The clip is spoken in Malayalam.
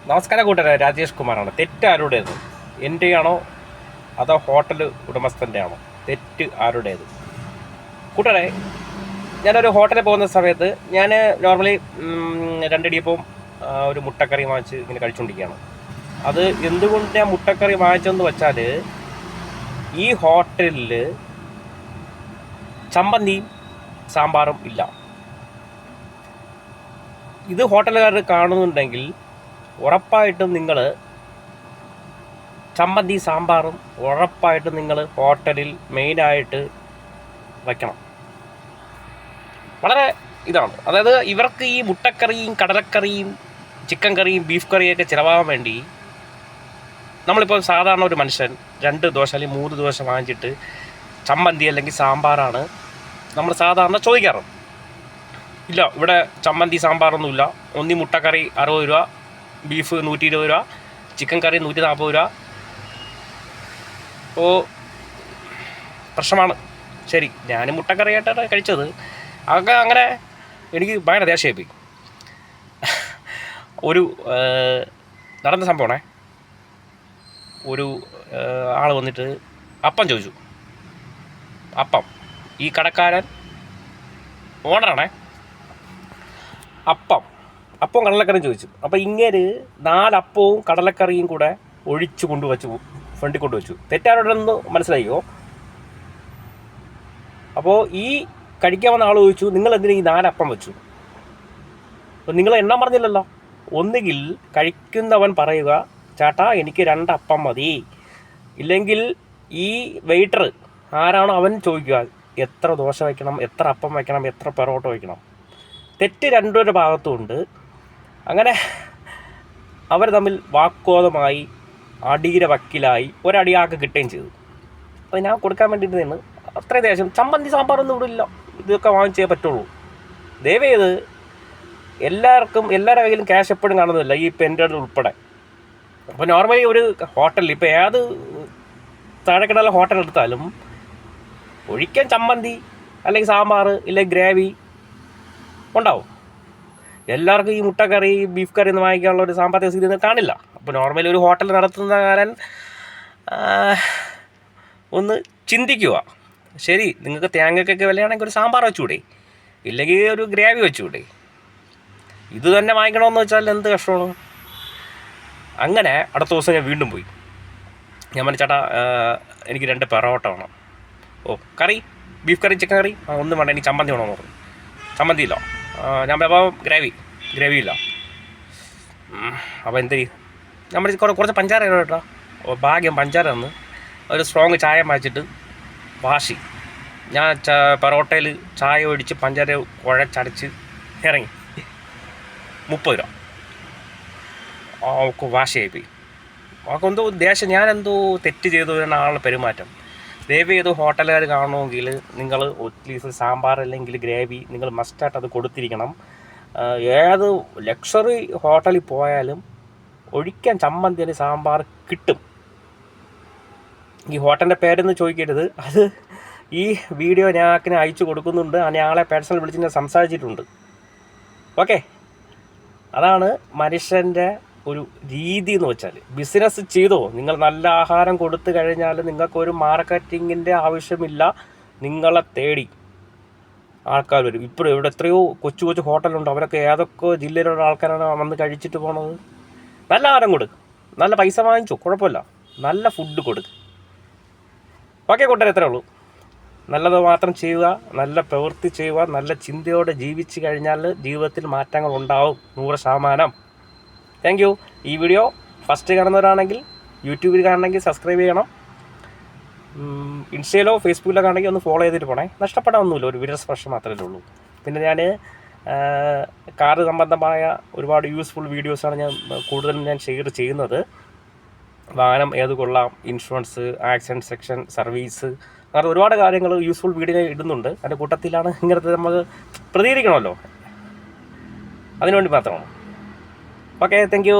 നമസ്കാരം കൂട്ടരെ, രാജേഷ് കുമാറാണ്. തെറ്റ് ആരുടേത്? എൻ്റെയാണോ അതോ ഹോട്ടൽ ഉടമസ്ഥൻ്റെ ആണോ? തെറ്റ് ആരുടേത്? കൂട്ടരെ, ഞാനൊരു ഹോട്ടലിൽ പോകുന്ന സമയത്ത് ഞാൻ നോർമലി രണ്ടിടിയപ്പം ഒരു മുട്ടക്കറി വാങ്ങിച്ച് ഇങ്ങനെ കഴിച്ചുകൊണ്ടിരിക്കുകയാണ്. അത് എന്തുകൊണ്ട് ഞാൻ മുട്ടക്കറി വാങ്ങിച്ചതെന്ന് വെച്ചാൽ, ഈ ഹോട്ടലിൽ ചമ്മന്തിയും സാമ്പാറും ഇല്ല. ഇത് ഹോട്ടലുകാർ കാണുന്നുണ്ടെങ്കിൽ ഉറപ്പായിട്ടും നിങ്ങൾ ചമ്മന്തി സാമ്പാറും ഉറപ്പായിട്ടും നിങ്ങൾ ഹോട്ടലിൽ മെയിനായിട്ട് വയ്ക്കണം. വളരെ ഇതാണ്. അതായത് ഇവർക്ക് ഈ മുട്ടക്കറിയും കടലക്കറിയും ചിക്കൻ കറിയും ബീഫ് കറിയൊക്കെ ചിലവാകാൻ വേണ്ടി നമ്മളിപ്പോൾ സാധാരണ ഒരു മനുഷ്യൻ 2 ദോശ അല്ലെങ്കിൽ 3 ദോശ വാങ്ങിച്ചിട്ട് ചമ്മന്തി അല്ലെങ്കിൽ സാമ്പാറാണ് നമ്മൾ സാധാരണ ചോദിക്കാറ്. ഇല്ല, ഇവിടെ ചമ്മന്തി സാമ്പാറൊന്നുമില്ല. ഒന്നി മുട്ടക്കറി 60 രൂപ, ബീഫ് 120 രൂപ, ചിക്കൻ കറി 140 രൂപ. അപ്പോൾ പ്രശ്നമാണ്. ശരി, ഞാൻ മുട്ടക്കറിയായിട്ടാണ് കഴിച്ചത്. അതൊക്കെ അങ്ങനെ എനിക്ക് ഭയങ്കര ദേഷ്യമായി. ഒരു നടന്ന സംഭവമാണേ. ഒരു ആൾ വന്നിട്ട് അപ്പം ചോദിച്ചു. അപ്പം ഈ കടക്കാരൻ ഓണറാണേ. അപ്പം കടലക്കറിയും ചോദിച്ചു. അപ്പോൾ ഇങ്ങനെ 4 അപ്പവും കടലക്കറിയും കൂടെ ഒഴിച്ചു കൊണ്ടുവച്ചു, ഫ്രണ്ടിൽ കൊണ്ടുവച്ചു. തെറ്റാരോടെന്ന് മനസ്സിലായോ? അപ്പോൾ ഈ കഴിക്കാൻ വന്ന ആൾ ചോദിച്ചു, നിങ്ങൾ എന്തിനാ ഈ 4 അപ്പം വെച്ചു? അപ്പോൾ നിങ്ങൾ എണ്ണം പറഞ്ഞില്ലല്ലോ. ഒന്നുകിൽ കഴിക്കുന്നവൻ പറയുക, ചേട്ടാ എനിക്ക് 2 അപ്പം മതി. ഇല്ലെങ്കിൽ ഈ വെയിറ്റർ ആരാണോ അവൻ ചോദിക്കുക, എത്ര ദോശ വയ്ക്കണം, എത്ര അപ്പം വയ്ക്കണം, എത്ര പെറോട്ട വയ്ക്കണം. തെറ്റ് രണ്ടുപേരുടെ ഭാഗത്തുമുണ്ട്. അങ്ങനെ അവർ തമ്മിൽ വാഗ്വാദമായി, അടിയുടെ വക്കിലായി, ഒരടിയാക്ക് കിട്ടുകയും ചെയ്തു. അപ്പോൾ ഞാൻ കൊടുക്കാൻ വേണ്ടിയിട്ട് നിന്ന് അത്രയും ദേഷ്യം. ചമ്മന്തി സാമ്പാറൊന്നും ഇവിടെ ഇല്ല, ഇതൊക്കെ വാങ്ങിച്ചേ പറ്റുള്ളൂ. ദയവേത് എല്ലാവരുടെ കയ്യിലും ക്യാഷ് എപ്പോഴും കാണുന്നില്ല, ഈ പെൻ്റെ ഉൾപ്പെടെ. അപ്പോൾ നോർമലി ഒരു ഹോട്ടലിൽ ഇപ്പോൾ ഏത് താഴെക്കിടയുള്ള ഹോട്ടൽ എടുത്താലും ഒഴിക്കാൻ ചമ്മന്തി അല്ലെങ്കിൽ സാമ്പാർ ഇല്ലെങ്കിൽ ഗ്രേവി ഉണ്ടാവും. എല്ലാവർക്കും ഈ മുട്ടക്കറി ബീഫ് കറി ഒന്നും വാങ്ങിക്കാനുള്ള ഒരു സാമ്പത്തിക സ്ഥിതി കാണില്ല. അപ്പോൾ നോർമലി ഒരു ഹോട്ടൽ നടത്തുന്നകാരൻ ഒന്ന് ചിന്തിക്കുക. ശരി, നിങ്ങൾക്ക് തേങ്ങയ്ക്കൊക്കെ വിലയാണെങ്കിൽ ഒരു സാമ്പാർ വെച്ചുകൂടെ, ഇല്ലെങ്കിൽ ഒരു ഗ്രേവി വെച്ചുകൂടെ? ഇത് തന്നെ വാങ്ങിക്കണമെന്ന് വെച്ചാൽ എന്ത് കഷ്ടമാണ്. അങ്ങനെ അടുത്ത ദിവസം ഞാൻ വീണ്ടും പോയി. ഞാൻ പറഞ്ഞു, ചേട്ടാ എനിക്ക് 2 പെറോട്ട വേണം. ഓ, കറി ബീഫ് കറി ചിക്കൻ കറി ഒന്നും വേണ്ട, എനിക്ക് ചമ്മന്തി വേണമെന്ന് പറഞ്ഞു. ചമ്മന്തി ഇല്ല. ഞാൻ അപ്പോൾ ഗ്രേവി ഇല്ല. അപ്പോൾ എന്ത് ചെയ്യും? നമ്മൾ കുറച്ച് പഞ്ചാര കേട്ടോ. ഭാഗ്യം പഞ്ചാര തന്ന് ഒരു സ്ട്രോങ് ചായ വാങ്ങിച്ചിട്ട് വാശി ഞാൻ പെറോട്ടയിൽ ചായ ഒഴിച്ച് പഞ്ചാര കുഴച്ചടച്ച് ഇറങ്ങി. 30 രൂപ. അവൾക്ക് വാശിയായിപ്പോയി. അവൾക്കെന്തോ ദേഷ്യം, ഞാനെന്തോ തെറ്റ് ചെയ്തു വരുന്ന ആളുടെ പെരുമാറ്റം. ദയവ് ചെയ്ത് ഹോട്ടലുകാർ കാണണമെങ്കിൽ നിങ്ങൾ അറ്റ്ലീസ്റ്റ് സാമ്പാർ അല്ലെങ്കിൽ ഗ്രേവി നിങ്ങൾ മസ്റ്റായിട്ട് അത് കൊടുത്തിരിക്കണം. ഏത് ലക്ഷറി ഹോട്ടലിൽ പോയാലും ഒഴിക്കാൻ ചമ്മന്തി അല്ലെങ്കിൽ സാമ്പാർ കിട്ടും. ഈ ഹോട്ടലിൻ്റെ പേരൊന്ന് ചോദിക്കരുത്. അത് ഈ വീഡിയോ ഞാൻ അയച്ചു കൊടുക്കുന്നുണ്ട്. ആളെ പേഴ്സണൽ വിളിച്ച് ഞാൻ സംസാരിച്ചിട്ടുണ്ട്. ഓക്കെ, അതാണ് മനുഷ്യൻ്റെ ഒരു രീതി എന്ന് വെച്ചാൽ. ബിസിനസ് ചെയ്തോ, നിങ്ങൾ നല്ല ആഹാരം കൊടുത്തു കഴിഞ്ഞാൽ നിങ്ങൾക്കൊരു മാർക്കറ്റിങ്ങിൻ്റെ ആവശ്യമില്ല. നിങ്ങളെ തേടി ആൾക്കാർ വരും. ഇപ്പോൾ ഇവിടെ എത്രയോ കൊച്ചു ഹോട്ടലുണ്ട്. അവരൊക്കെ ഏതൊക്കെ ജില്ലയിലുള്ള ആൾക്കാരാണ് വന്ന് കഴിച്ചിട്ട് പോണത്. നല്ല ആഹാരം കൊടുക്കുക, നല്ല പൈസ വാങ്ങിച്ചോ, കുഴപ്പമില്ല, നല്ല ഫുഡ് കൊടുക്കുക. ഓക്കെ കൂട്ടരെ, എത്രയേ ഉള്ളൂ. നല്ലത് മാത്രം ചെയ്യുക, നല്ല പ്രവൃത്തി ചെയ്യുക, നല്ല ചിന്തയോടെ ജീവിച്ചു കഴിഞ്ഞാൽ ജീവിതത്തിൽ മാറ്റങ്ങൾ ഉണ്ടാവും 100%. Thank you. ഈ വീഡിയോ ഫസ്റ്റ് കാണുന്നവരാണെങ്കിൽ യൂട്യൂബിൽ കാണണമെങ്കിൽ സബ്സ്ക്രൈബ് ചെയ്യണം. ഇൻസ്റ്റയിലോ ഫേസ്ബുക്കിലോ കാണണമെങ്കിൽ ഒന്ന് ഫോളോ ചെയ്തിട്ട് പോണേ. നഷ്ടപ്പെടാനൊന്നുമില്ല, ഒരു വിരസ്പർശം മാത്രമേ ഉള്ളൂ. പിന്നെ ഞാൻ കാർ സംബന്ധമായ ഒരുപാട് യൂസ്ഫുൾ വീഡിയോസാണ് കൂടുതലും ഞാൻ ഷെയർ ചെയ്യുന്നത്. വാഹനം ഏത് കൊള്ളാം, ഇൻഷുറൻസ്, ആക്സിഡൻറ്റ് സെക്ഷൻ, സർവീസ്, അങ്ങനെ ഒരുപാട് കാര്യങ്ങൾ യൂസ്ഫുൾ വീഡിയോ ഇടുന്നുണ്ട്. അതിൻ്റെ കൂട്ടത്തിലാണ് ഇങ്ങനത്തെ നമുക്ക് പ്രതികരിക്കണമല്ലോ, അതിനുവേണ്ടി മാത്രമാണ്. Okay, thank you.